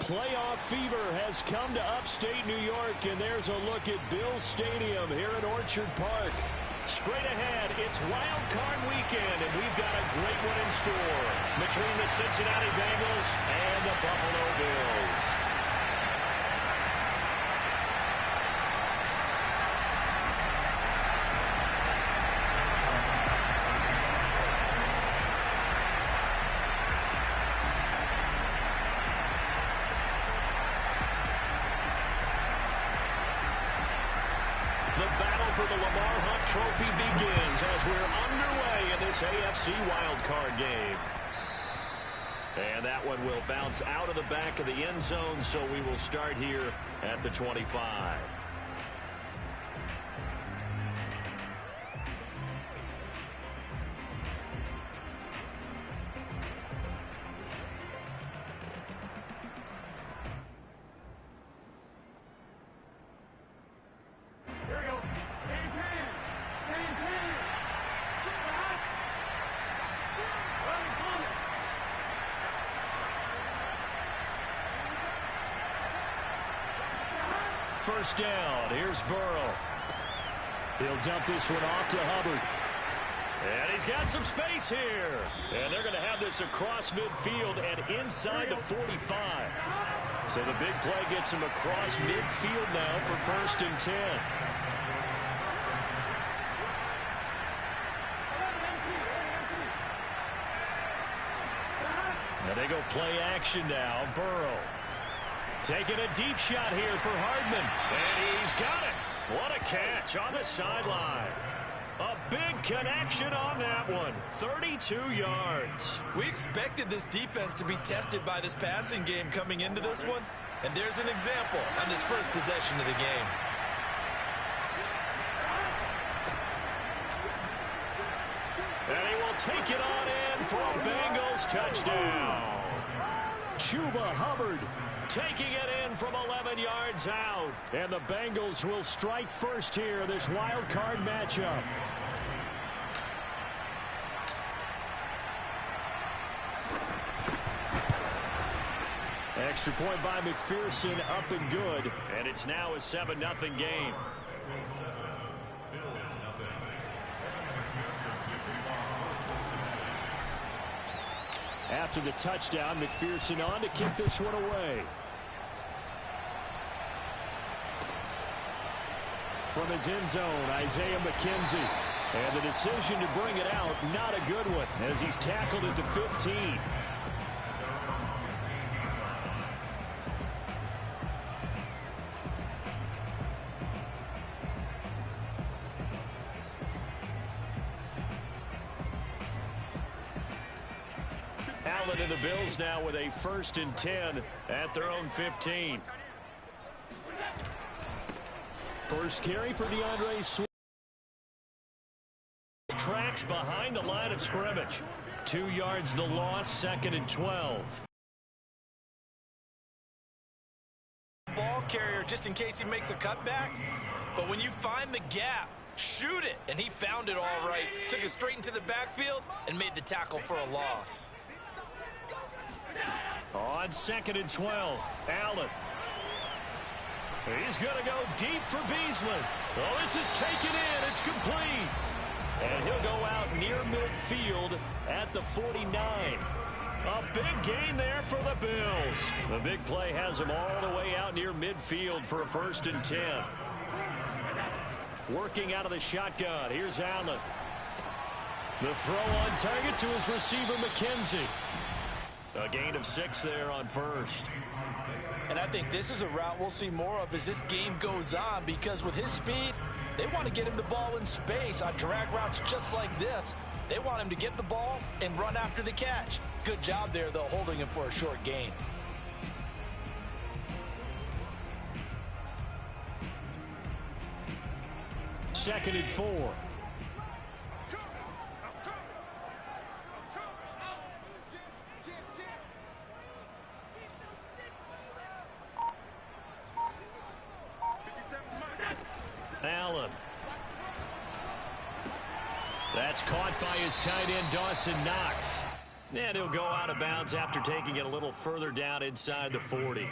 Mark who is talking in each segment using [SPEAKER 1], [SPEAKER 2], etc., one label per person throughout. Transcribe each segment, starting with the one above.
[SPEAKER 1] Playoff fever has come to upstate New York, and there's a look at Bills Stadium here at Orchard Park. Straight ahead, it's Wild Card Weekend, and we've got a great one in store between the Cincinnati Bengals and the Buffalo Bills. Trophy begins as we're underway in this AFC wildcard game. And that one will bounce out of the back of the end zone, so we will start here at the 25. First down, here's Burrow. He'll dump this one off to Hubbard. And he's got some space here. And they're going to have this across midfield and inside the 45. So the big play gets him across midfield now for 1st and 10. And they go play action now. Burrow. Taking a deep shot here for Hardman. And he's got it. What a catch on the sideline. A big connection on that one. 32 yards.
[SPEAKER 2] We expected this defense to be tested by this passing game coming into this one. And there's an example on this first possession of the game.
[SPEAKER 1] And he will take it on in for a Bengals touchdown. Chuba Hubbard taking it in from 11 yards out. And the Bengals will strike first here, this wild card matchup. Extra point by McPherson, up and good. And it's now a 7-0 game. After the touchdown, McPherson on to kick this one away. From his end zone, Isaiah McKenzie. And the decision to bring it out, not a good one, as he's tackled at the 15. Allen and the Bills now with a 1st and 10 at their own 15. First carry for DeAndre Swift. Tracks behind the line of scrimmage. 2 yards the loss, 2nd and 12.
[SPEAKER 2] Ball carrier just in case he makes a cutback. But when you find the gap, shoot it. And he found it all right. Took it straight into the backfield and made the tackle for a loss.
[SPEAKER 1] On 2nd and 12, Allen. He's going to go deep for Beasley. Oh, this is taken in. It's complete. And he'll go out near midfield at the 49. A big gain there for the Bills. The big play has him all the way out near midfield for a 1st and 10. Working out of the shotgun. Here's Allen. The throw on target to his receiver, McKenzie. A gain of 6 there on 1st.
[SPEAKER 2] And I think this is a route we'll see more of as this game goes on, because with his speed, they want to get him the ball in space on drag routes just like this. They want him to get the ball and run after the catch. Good job there, though, holding him for a short gain.
[SPEAKER 1] Second and 4. Allen. That's caught by his tight end, Dawson Knox. And he'll go out of bounds after taking it a little further down inside the 40.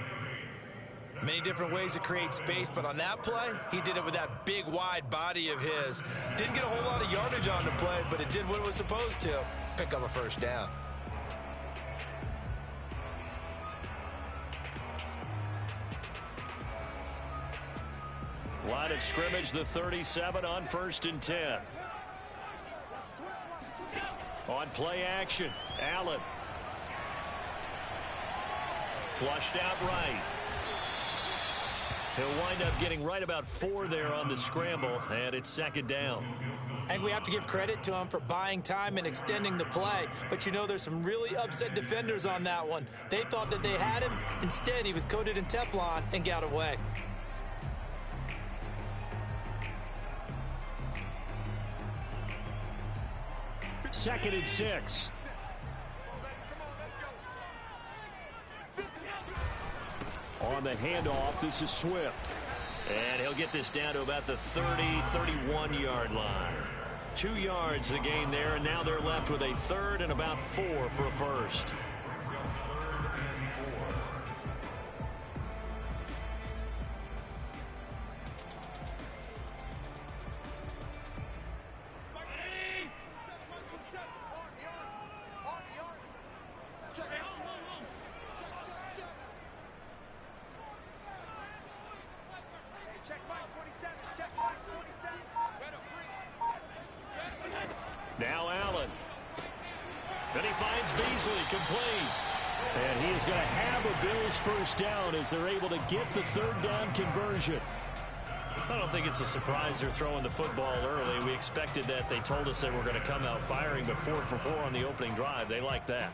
[SPEAKER 2] Many different ways to create space, but on that play, he did it with that big, wide body of his. Didn't get a whole lot of yardage on the play, but it did what it was supposed to. Pick up a first down.
[SPEAKER 1] Line of scrimmage, the 37 on 1st and 10. On play action, Allen. Flushed out right. He'll wind up getting right about 4 there on the scramble, and it's 2nd down.
[SPEAKER 2] I think we have to give credit to him for buying time and extending the play. But, you know, there's some really upset defenders on that one. They thought that they had him. Instead, he was coated in Teflon and got away.
[SPEAKER 1] Second and 6. On the handoff, this is Swift. And he'll get this down to about the 30, 31-yard line. 2 yards the gain there, and now they're left with a 3rd and about 4 for a first. Now Allen. Then he finds Beasley complete. And he is going to have a Bills first down as they're able to get the 3rd down conversion. I don't think it's a surprise they're throwing the football early. We expected that. They told us they were going to come out firing, but 4 for 4 on the opening drive. They like that.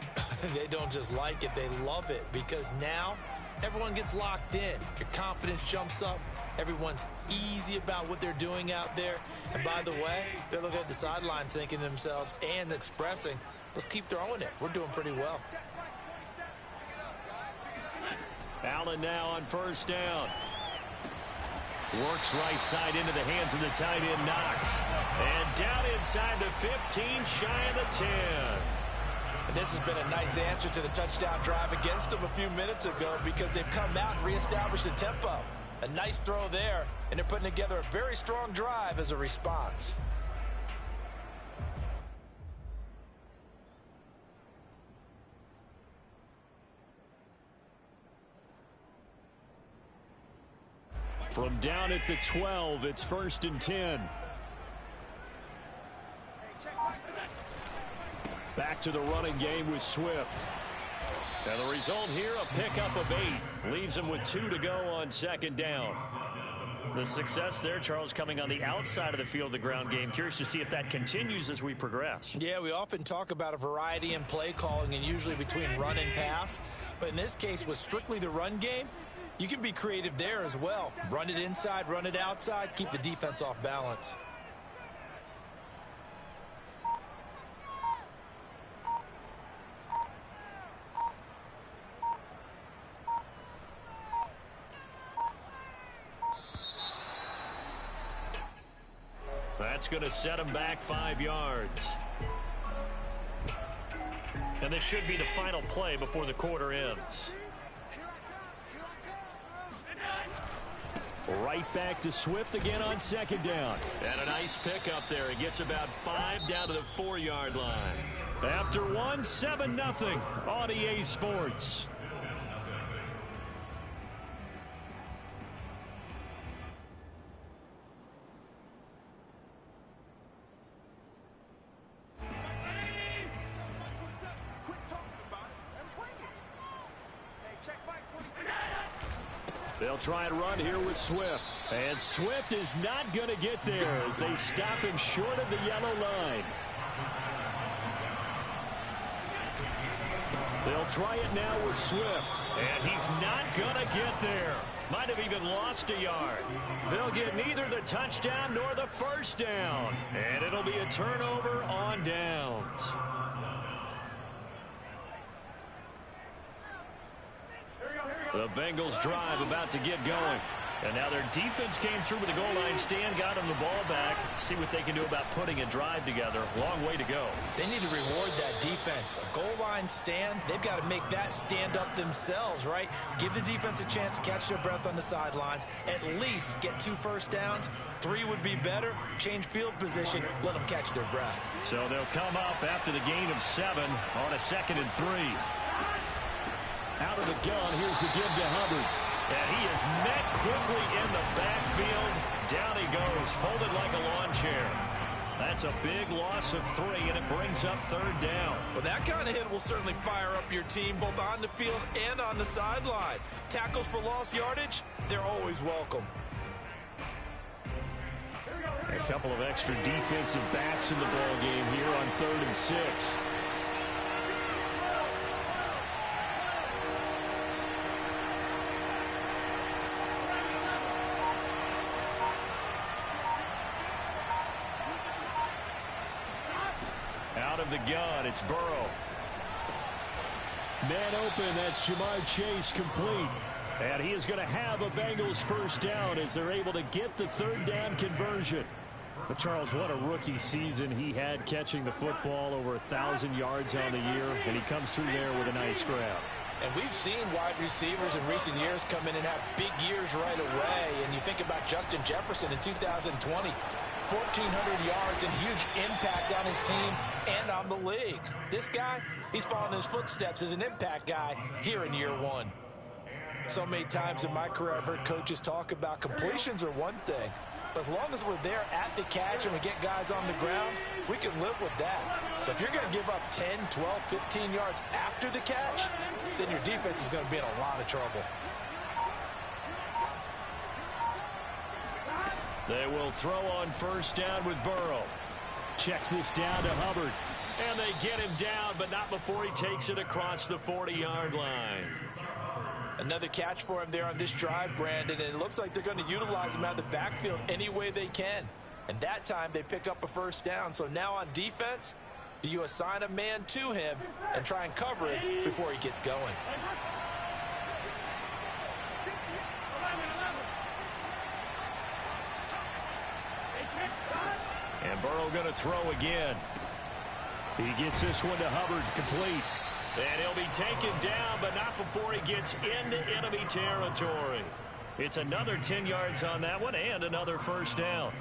[SPEAKER 2] They don't just like it, they love it, because now everyone gets locked in. Your confidence jumps up. Everyone's easy about what they're doing out there. And by the way, they're looking at the sideline thinking to themselves and expressing, let's keep throwing it. We're doing pretty well.
[SPEAKER 1] Allen now on 1st down. Works right side into the hands of the tight end, Knox. And down inside the 15, shy of the 10.
[SPEAKER 2] And this has been a nice answer to the touchdown drive against them a few minutes ago, because they've come out and reestablished the tempo. A nice throw there, and they're putting together a very strong drive as a response.
[SPEAKER 1] From down at the 12, it's 1st and 10. Back to the running game with Swift. And the result here, a pickup of 8. Leaves him with 2 to go on 2nd down. The success there, Charles, coming on the outside of the field, the ground game. Curious to see if that continues as we progress.
[SPEAKER 2] Yeah, we often talk about a variety in play calling, and usually between run and pass. But in this case, with strictly the run game, you can be creative there as well. Run it inside, run it outside, keep the defense off balance.
[SPEAKER 1] That's going to set him back 5 yards. And this should be the final play before the quarter ends. Right back to Swift again on 2nd down. And a nice pickup there. He gets about 5 down to the 4-yard line. After 1, 7-0 on EA Sports. They'll try and run here with Swift. And Swift is not going to get there as they stop him short of the yellow line. They'll try it now with Swift. And he's not going to get there. Might have even lost a yard. They'll get neither the touchdown nor the first down. And it'll be a turnover on downs. The Bengals drive about to get going. And now their defense came through with the goal line stand, got them the ball back. See what they can do about putting a drive together. Long way to go.
[SPEAKER 2] They need to reward that defense. A goal line stand, they've got to make that stand up themselves, right? Give the defense a chance to catch their breath on the sidelines. At least get 2 first downs. 3 would be better. Change field position. Let them catch their breath.
[SPEAKER 1] So they'll come up after the gain of 7 on a 2nd and 3. Out of the gun, here's the give to Hubbard. And he is met quickly in the backfield. Down he goes, folded like a lawn chair. That's a big loss of 3, and it brings up 3rd down.
[SPEAKER 2] Well, that kind of hit will certainly fire up your team both on the field and on the sideline. Tackles for lost yardage, they're always welcome.
[SPEAKER 1] A couple of extra defensive backs in the ball game here on 3rd and 6. Out of the gun, it's Burrow. Man open, that's Jamar Chase complete. And he is going to have a Bengals first down as they're able to get the 3rd down conversion. But Charles, what a rookie season he had catching the football, over 1,000 yards on the year, and he comes through there with a nice grab. And
[SPEAKER 2] we've seen wide receivers in recent years come in and have big years right away. And you think about Justin Jefferson in 2020. 1,400 yards and huge impact on his team and on the league. This guy, he's following his footsteps as an impact guy here in year 1. So many times in my career I've heard coaches talk about completions are one thing, but as long as we're there at the catch and we get guys on the ground, we can live with that. But if you're going to give up 10, 12, 15 yards after the catch, then your defense is going to be in a lot of trouble.
[SPEAKER 1] They will throw on first down with Burrow. Checks this down to Hubbard. And they get him down, but not before he takes it across the 40-yard line.
[SPEAKER 2] Another catch for him there on this drive, Brandon, and it looks like they're going to utilize him out of the backfield any way they can. And that time they pick up a first down. So now on defense, do you assign a man to him and try and cover it before he gets going?
[SPEAKER 1] And Burrow going to throw again. He gets this one to Hubbard, complete. And he'll be taken down, but not before he gets into enemy territory. It's another 10 yards on that one and another first down.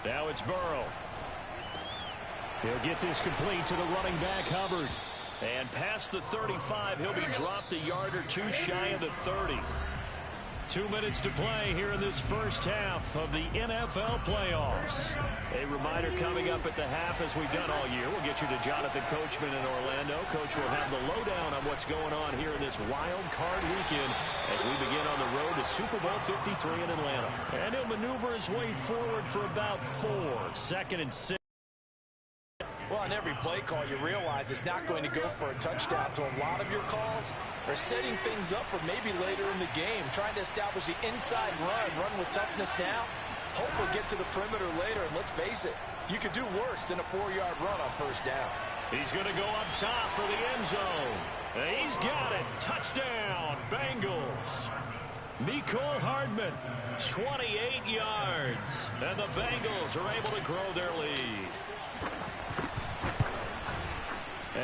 [SPEAKER 1] Now it's Burrow. He'll get this complete to the running back, Hubbard. And past the 35, he'll be dropped a yard or 2 shy of the 30. 2 minutes to play here in this first half of the NFL playoffs. A reminder coming up at the half, as we've done all year. We'll get you to Jonathan Coachman in Orlando. Coach will have the lowdown on what's going on here in this wild card weekend as we begin on the road to Super Bowl 53 in Atlanta. And he'll maneuver his way forward for about 4. 2nd and 6.
[SPEAKER 2] Well, on every play call, you realize it's not going to go for a touchdown. So a lot of your calls are setting things up for maybe later in the game, trying to establish the inside run with toughness now, hopefully get to the perimeter later. And let's face it, you could do worse than a 4-yard run on first down.
[SPEAKER 1] He's going to go up top for the end zone. And he's got it. Touchdown, Bengals. Mecole Hardman, 28 yards. And the Bengals are able to grow their lead.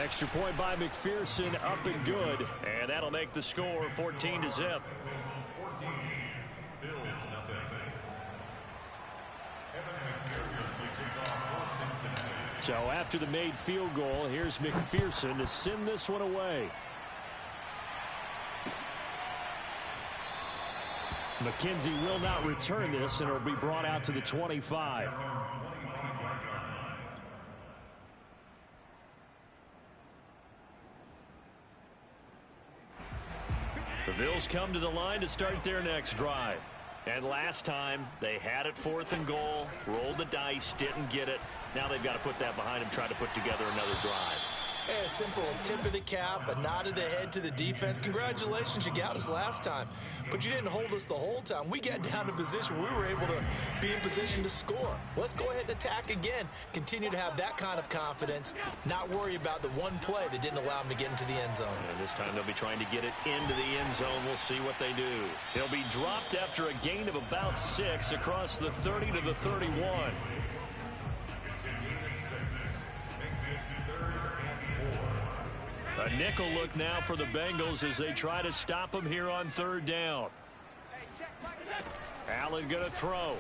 [SPEAKER 1] Extra point by McPherson, up and good. And that'll make the score 14-0. So after the made field goal, here's McPherson to send this one away. McKenzie will not return this, and it'll be brought out to the 25. The Bills come to the line to start their next drive. And last time, they had it 4th and goal, rolled the dice, didn't get it. Now they've got to put that behind them, try to put together another drive.
[SPEAKER 2] Hey, a simple tip of the cap, a nod of the head to the defense. Congratulations, you got us last time. But you didn't hold us the whole time. We got down to position. We were able to be in position to score. Let's go ahead and attack again. Continue to have that kind of confidence. Not worry about the one play that didn't allow them to get into the end zone.
[SPEAKER 1] And this time they'll be trying to get it into the end zone. We'll see what they do. He'll be dropped after a gain of about 6 across the 30 to the 31. A nickel look now for the Bengals as they try to stop him here on 3rd down. Allen going to throw.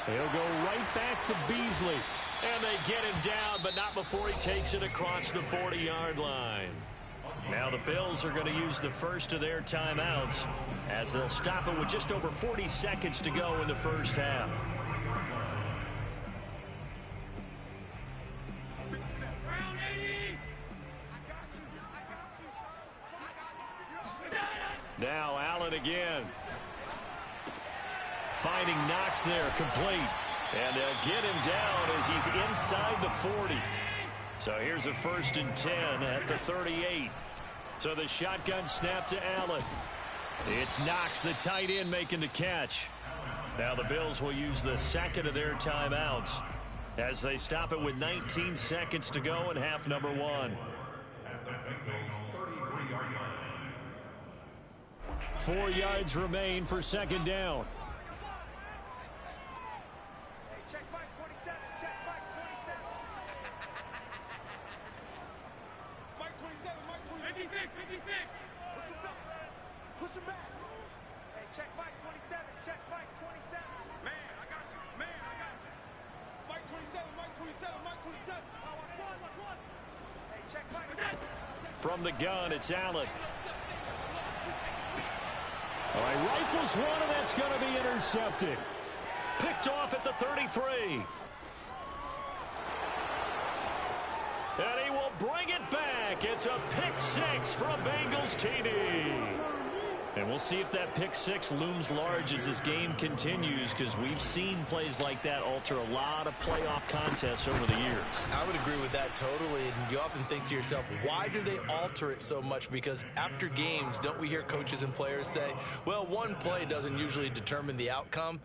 [SPEAKER 1] He'll go right back to Beasley. And they get him down, but not before he takes it across the 40-yard line. Now the Bills are going to use the first of their timeouts as they'll stop it with just over 40 seconds to go in the first half. Now Allen again. Finding Knox there, complete. And they'll get him down as he's inside the 40. So here's a 1st and 10 at the 38. So the shotgun snap to Allen. It's Knox, the tight end, making the catch. Now the Bills will use the second of their timeouts as they stop it with 19 seconds to go in half number 1. 4 yards remain for 2nd down.
[SPEAKER 3] Check Mike 27. Check Mike 27. Mike 27. Mike 26. 56. Push him back. Push him back. Hey, check Mike 27. Check Mike 27. Man, I got you. Man, I got you. Mike 27. Mike 27. Mike 27. Watch one. Watch one. Hey, check Mike.
[SPEAKER 1] From the gun, it's Allen. All right, rifles one, and that's going to be intercepted. Picked off at the 33. And he will bring it back. It's a pick 6 from Bengals TD. And we'll see if that pick 6 looms large as this game continues, because we've seen plays like that alter a lot of playoff contests over the years.
[SPEAKER 2] I would agree with that totally. And you often think to yourself, why do they alter it so much? Because after games, don't we hear coaches and players say, well, one play doesn't usually determine the outcome?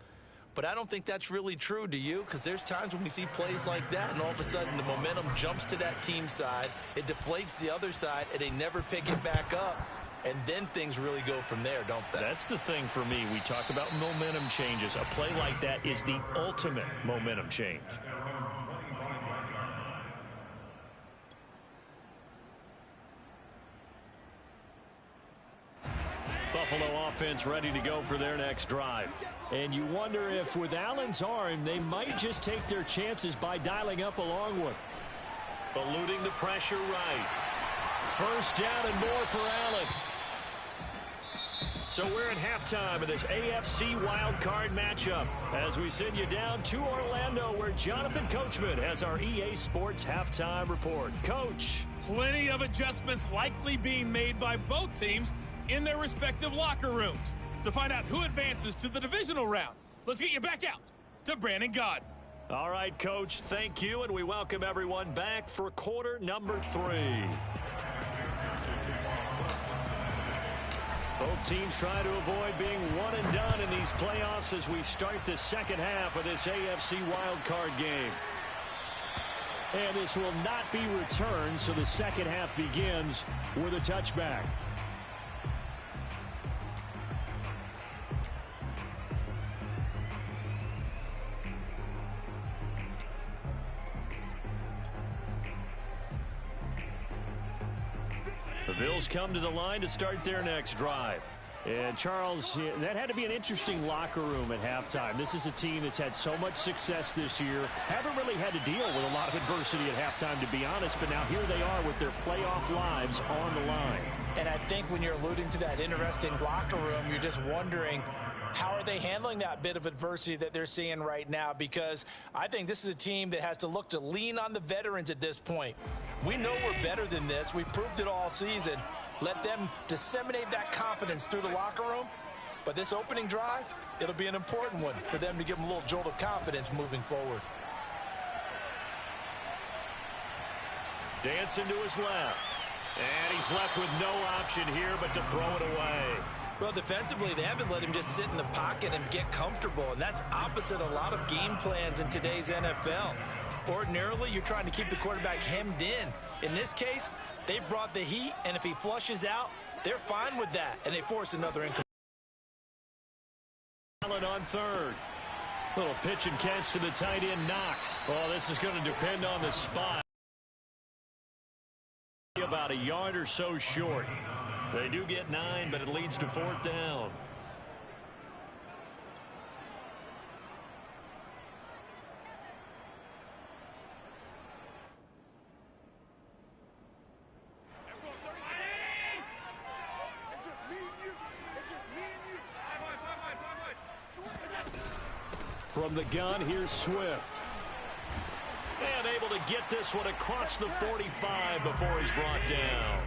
[SPEAKER 2] But I don't think that's really true, do you? Because there's times when we see plays like that, and all of a sudden the momentum jumps to that team side, it deflates the other side, and they never pick it back up. And then things really go from there, don't they?
[SPEAKER 1] That's the thing for me. We talk about momentum changes. A play like that is the ultimate momentum change. Buffalo offense ready to go for their next drive. And you wonder if with Allen's arm, they might just take their chances by dialing up a long one. Eluding the pressure right. 1st down and more for Allen. So we're at halftime of this AFC wildcard matchup as we send you down to Orlando, where Jonathan Coachman has our EA Sports halftime report. Coach.
[SPEAKER 4] Plenty of adjustments likely being made by both teams in their respective locker rooms. To find out who advances to the divisional round, let's get you back out to Brandon Gaudin.
[SPEAKER 1] All right, Coach, thank you, and we welcome everyone back for quarter number 3. Both teams try to avoid being one and done in these playoffs as we start the second half of this AFC wildcard game. And this will not be returned, so the second half begins with a touchback. The Bills come to the line to start their next drive. And, Charles, that had to be an interesting locker room at halftime. This is a team that's had so much success this year. Haven't really had to deal with a lot of adversity at halftime, to be honest. But now here they are with their playoff lives on the line.
[SPEAKER 2] And I think when you're alluding to that interesting locker room, you're just wondering, how are they handling that bit of adversity that they're seeing right now? Because I think this is a team that has to look to lean on the veterans at this point. We know we're better than this. We've proved it all season. Let them disseminate that confidence through the locker room. But this opening drive, it'll be an important one for them to give them a little jolt of confidence moving forward.
[SPEAKER 1] Dancing to his left. And he's left with no option here but to throw it away.
[SPEAKER 2] Well, defensively, they haven't let him just sit in the pocket and get comfortable, and that's opposite a lot of game plans in today's NFL. Ordinarily, you're trying to keep the quarterback hemmed in. In this case, they brought the heat, and if he flushes out, they're fine with that, and they force another incomplete.
[SPEAKER 1] Allen on third. Little pitch and catch to the tight end, Knox. Oh, this is going to depend on the spot. About a yard or so short. They do get 9, but it leads to 4th down. From the gun, here's Swift. And able to get this one across the 45 before he's brought down.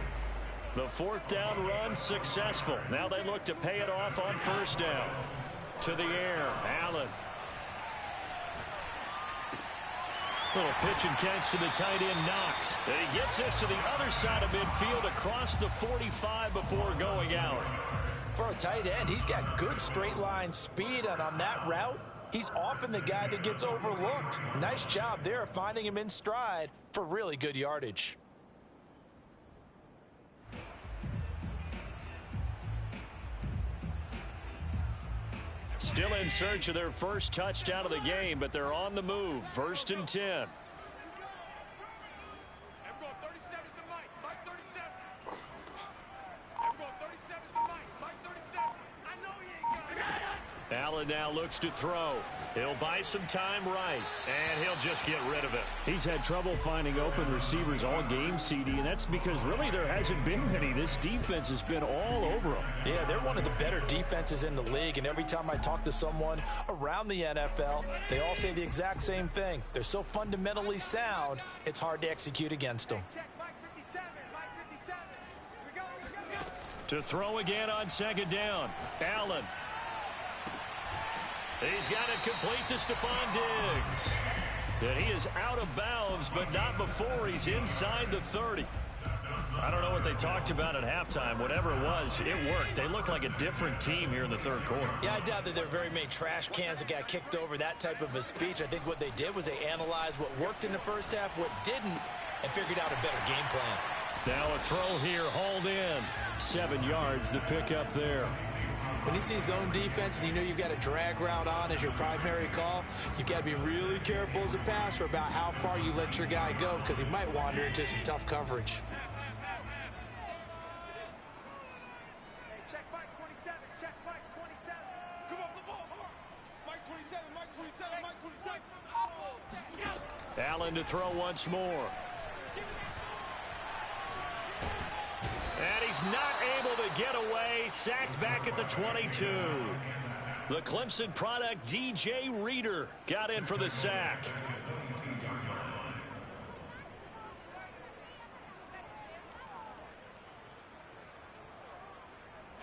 [SPEAKER 1] The 4th down run successful. Now they look to pay it off on 1st down. To the air, Allen. Little pitch and catch to the tight end, Knox. And he gets this to the other side of midfield across the 45 before going out.
[SPEAKER 2] For a tight end, he's got good straight line speed, and on that route, he's often the guy that gets overlooked. Nice job there finding him in stride for really good yardage.
[SPEAKER 1] Still in search of their first touchdown of the game, but they're on the move. 1st and 10. Allen now looks to throw. He'll buy some time right, and he'll just get rid of it. He's had trouble finding open receivers all game, CD, and that's because really there hasn't been many. This defense has been all over them.
[SPEAKER 2] Yeah, they're one of the better defenses in the league, and every time I talk to someone around the NFL, they all say the exact same thing. They're so fundamentally sound, it's hard to execute against them.
[SPEAKER 1] To throw again on 2nd down, Allen. He's got it complete to Stephon Diggs. And he is out of bounds, but not before he's inside the 30. I don't know what they talked about at halftime. Whatever it was, it worked. They look like a different team here in the 3rd quarter.
[SPEAKER 2] Yeah, I doubt that there are very many trash cans that got kicked over, that type of a speech. I think what they did was they analyzed what worked in the first half, what didn't, and figured out a better game plan.
[SPEAKER 1] Now a throw here, hauled in. 7 yards, the pickup there.
[SPEAKER 2] When you see zone defense and you know you've got a drag route on as your primary call, you've got to be really careful as a passer about how far you let your guy go because he might wander into some tough coverage.
[SPEAKER 3] Hey, check Mike 27, check Mike 27. Come up the ball, Mike 27, Mike 27, Mike 27.
[SPEAKER 1] Allen to throw once more. And he's not able to get away. Sacked back at the 22. The Clemson product, DJ Reader, got in for the sack.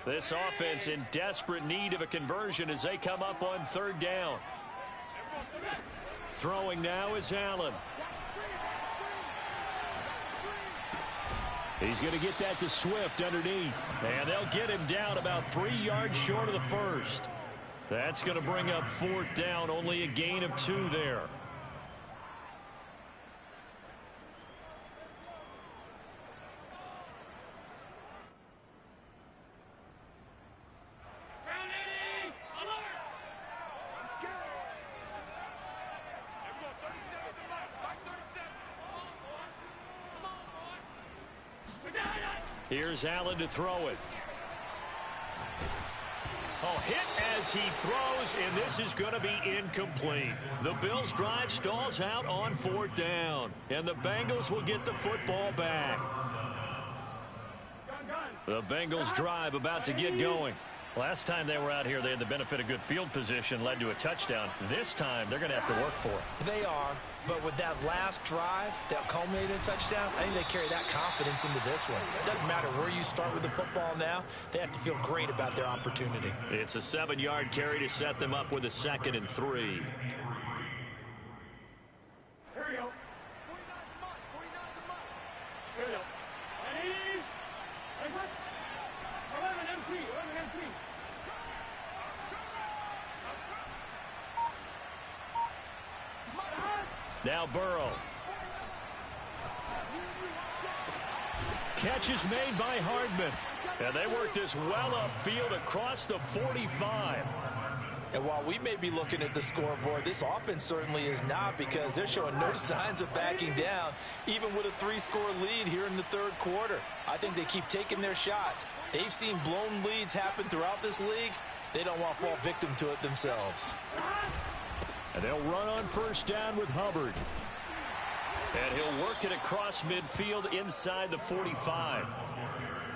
[SPEAKER 1] This offense in desperate need of a conversion as they come up on 3rd down. Throwing now is Allen. He's going to get that to Swift underneath. And they'll get him down about 3 yards short of the 1st. That's going to bring up 4th down, only a gain of 2 there. Here's Allen to throw it. Oh, hit as he throws, and this is going to be incomplete. The Bills' drive stalls out on 4th down, and the Bengals will get the football back. The Bengals' drive about to get going. Last time they were out here, they had the benefit of good field position, led to a touchdown. This time, they're going to have to work for it.
[SPEAKER 2] They are, but with that last drive that culminated in a touchdown, I think they carry that confidence into this one. It doesn't matter where you start with the football now. They have to feel great about their opportunity.
[SPEAKER 1] It's a 7-yard carry to set them up with a 2nd and 3.
[SPEAKER 3] Here we go.
[SPEAKER 1] Now Burrow. Catch is made by Hardman. And they work this well upfield across the 45.
[SPEAKER 2] And while we may be looking at the scoreboard, this offense certainly is not, because they're showing no signs of backing down, even with a 3-score lead here in the third quarter. I think they keep taking their shots. They've seen blown leads happen throughout this league. They don't want to fall victim to it themselves.
[SPEAKER 1] And they'll run on first down with Hubbard. And he'll work it across midfield inside the 45.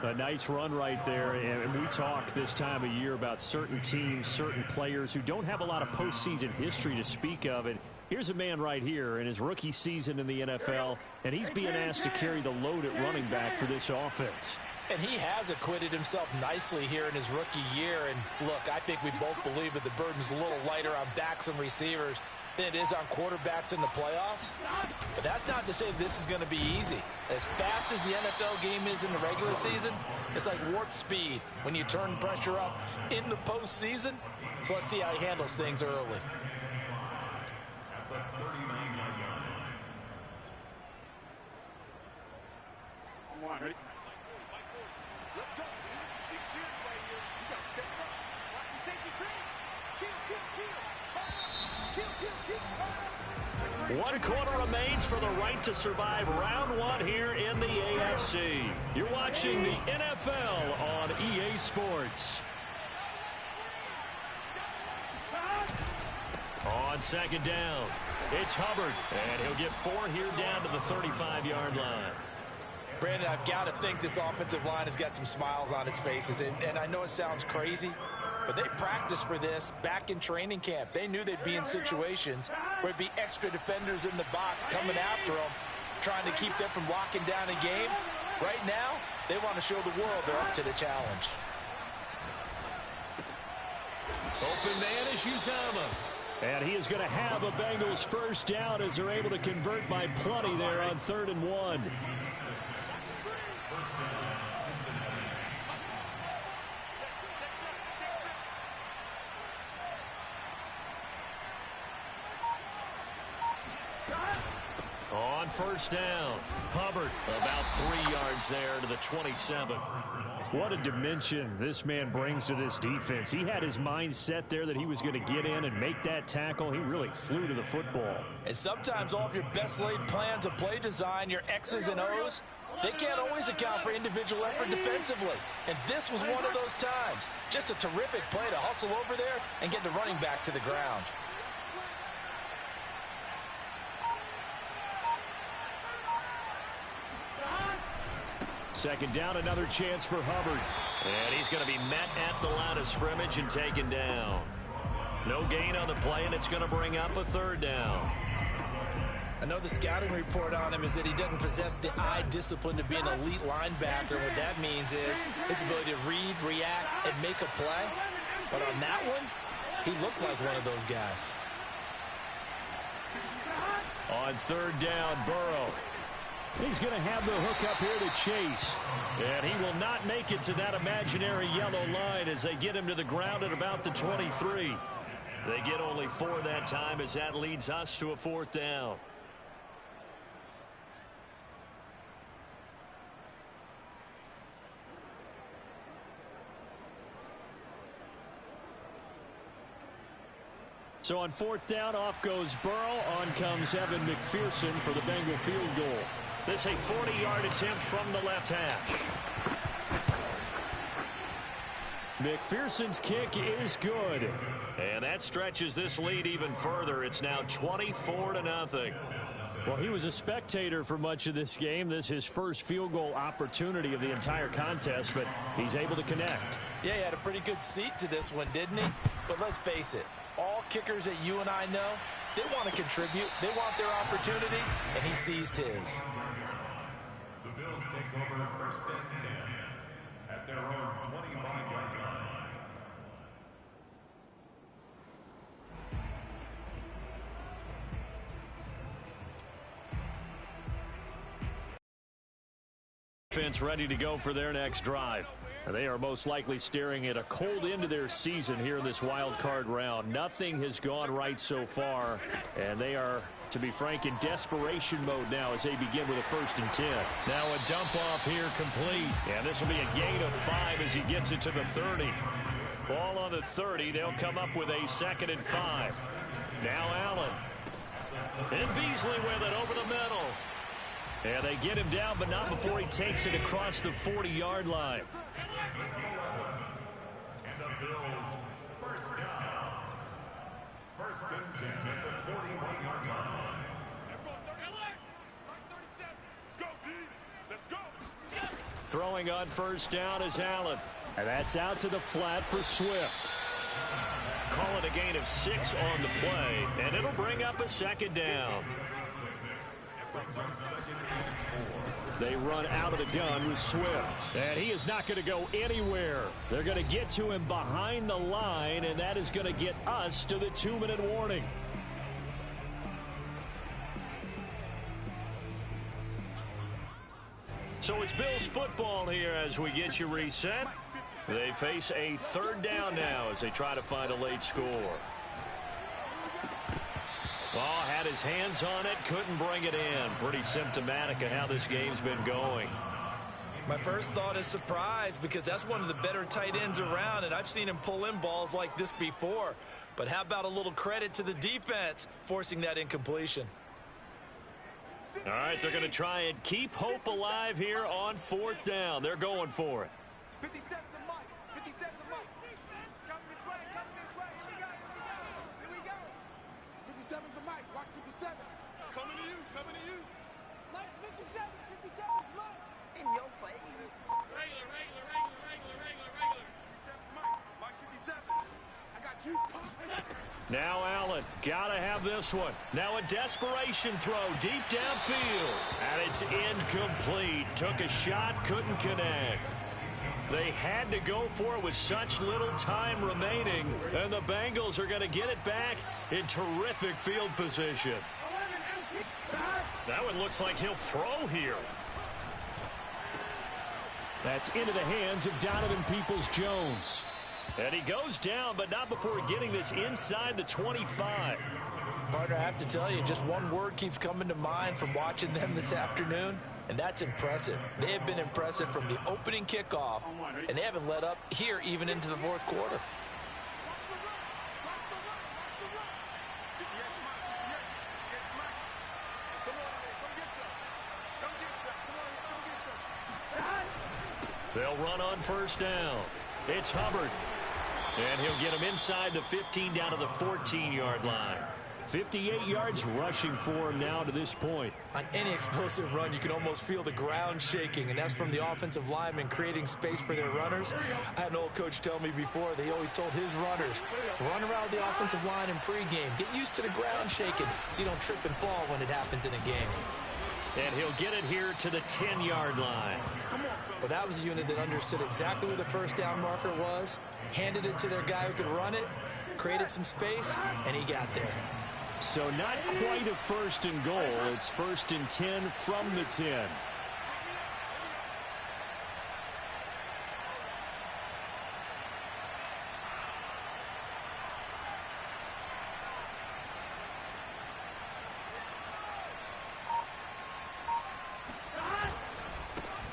[SPEAKER 1] A nice run right there, and we talk this time of year about certain teams, certain players who don't have a lot of postseason history to speak of. And here's a man right here in his rookie season in the NFL, and he's being asked to carry the load at running back for this offense.
[SPEAKER 2] And he has acquitted himself nicely here in his rookie year. And look, I think we both believe that the burden's a little lighter on backs and receivers than it is on quarterbacks in the playoffs. But that's not to say this is going to be easy. As fast as the NFL game is in the regular season, it's like warp speed when you turn pressure up in the postseason. So let's see how he handles things early.
[SPEAKER 3] Ready? Let's go. Big serious right here. You got to step up. Watch the safety green.
[SPEAKER 1] One quarter remains for the right to survive round one here in the AFC. You're watching the NFL on EA Sports. On second down, it's Hubbard, and he'll get 4 here down to the 35-yard line.
[SPEAKER 2] Brandon, I've got to think this offensive line has got some smiles on its faces, and I know it sounds crazy, but they practiced for this back in training camp. They knew they'd be in situations where it'd be extra defenders in the box coming after them, trying to keep them from locking down a game. Right now, they want to show the world they're up to the challenge.
[SPEAKER 1] Open man is Uzama. And he is going to have a Bengals first down as they're able to convert by plenty there on 3rd and 1. On first down, Hubbard about 3 yards there to the 27. What a dimension this man brings to this defense. He had his mind set there that he was going to get in and make that tackle. He really flew to the football.
[SPEAKER 2] And sometimes all of your best laid plans of play design, your X's and O's, they can't always account for individual effort defensively. And this was one of those times. Just a terrific play to hustle over there and get the running back to the ground.
[SPEAKER 1] Second down, another chance for Hubbard. And he's going to be met at the line of scrimmage and taken down. No gain on the play, and it's going to bring up a 3rd down.
[SPEAKER 2] I know the scouting report on him is that he doesn't possess the eye discipline to be an elite linebacker. What that means is his ability to read, react, and make a play. But on that one, he looked like one of those guys.
[SPEAKER 1] On 3rd down, Burrow. He's going to have the hook up here to Chase. And he will not make it to that imaginary yellow line as they get him to the ground at about the 23. They get only 4 that time as that leads us to a 4th down. So on 4th down, off goes Burrow. On comes Evan McPherson for the Bengal field goal. This a 40-yard attempt from the left hash. McPherson's kick is good. And that stretches this lead even further. It's now 24-0. Well, he was a spectator for much of this game. This is his first field goal opportunity of the entire contest, but he's able to connect.
[SPEAKER 2] Yeah, he had a pretty good seat to this one, didn't he? But let's face it, all kickers that you and I know, they want to contribute. They want their opportunity, and he seized his.
[SPEAKER 5] The Bills take over 1st and 10 at their own 25-yard line.
[SPEAKER 1] Defense ready to go for their next drive. They are most likely staring at a cold end to their season here in this wild card round. Nothing has gone right so far, and they are to be frank, in desperation mode now as they begin with a 1st and 10. Now a dump off here complete. And this will be a gain of 5 as he gets it to the 30. Ball on the 30. They'll come up with a 2nd and 5. Now Allen. And Beasley with it over the middle. And they get him down, but not before he takes it across the 40-yard line.
[SPEAKER 5] And the Bills, 1st down. 1st and 10 at the 41-yard line.
[SPEAKER 1] Throwing on 1st down is Allen. And that's out to the flat for Swift. Call it a gain of 6 on the play, and it'll bring up a 2nd down. They run out of the gun with Swift. And he is not going to go anywhere. They're going to get to him behind the line, and that is going to get us to the 2-minute warning. So it's Bills football here as we get you reset. They face a 3rd down now as they try to find a late score. Oh, had his hands on it, couldn't bring it in. Pretty symptomatic of how this game's been going.
[SPEAKER 2] My first thought is surprise, because that's one of the better tight ends around, and I've seen him pull in balls like this before. But how about a little credit to the defense forcing that incompletion?
[SPEAKER 1] All right, they're going to try and keep hope alive here on 4th down. They're going for it.
[SPEAKER 3] 57 to Mike. 57 to Mike. Come this way. Come this way. Here we go. 57 to Mike. Watch 57. Coming to you. Coming to you. Mike's 57. 57 to Mike. In your face. Regular. 57 to Mike. Mike 57. I got you.
[SPEAKER 1] Now Allen, gotta have this one. Now a desperation throw deep downfield. And it's incomplete. Took a shot, couldn't connect. They had to go for it with such little time remaining. And the Bengals are going to get it back in terrific field position. That one looks like he'll throw here. That's into the hands of Donovan Peoples-Jones. And he goes down, but not before getting this inside the 25.
[SPEAKER 2] Partner, I have to tell you, just one word keeps coming to mind from watching them this afternoon, and that's impressive. They have been impressive from the opening kickoff, and they haven't let up here even into the 4th quarter.
[SPEAKER 1] They'll run on 1st down. It's Hubbard. And he'll get him inside the 15 down to the 14-yard line. 58 yards rushing for him now to this point.
[SPEAKER 2] On any explosive run, you can almost feel the ground shaking, and that's from the offensive linemen creating space for their runners. I had an old coach tell me before, they always told his runners, run around the offensive line in pregame. Get used to the ground shaking so you don't trip and fall when it happens in a game.
[SPEAKER 1] And he'll get it here to the 10-yard line.
[SPEAKER 2] Well, that was a unit that understood exactly where the 1st down marker was, handed it to their guy who could run it, created some space, and he got there.
[SPEAKER 1] So not quite a 1st and goal. It's 1st and 10 from the 10.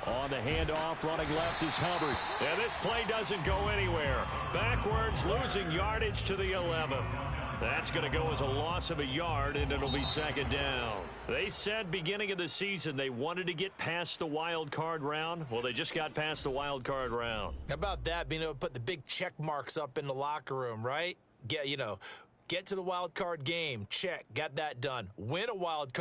[SPEAKER 1] On the handoff, running left is Hubbard. And this play doesn't go anywhere. Backwards, losing yardage to the 11. That's going to go as a loss of a yard, and it'll be 2nd down. They said beginning of the season they wanted to get past the wild card round. Well, they just got past the wild card round.
[SPEAKER 2] How about that, being able to put the big check marks up in the locker room, right? Get to the wild card game. Check. Got that done. Win a wild card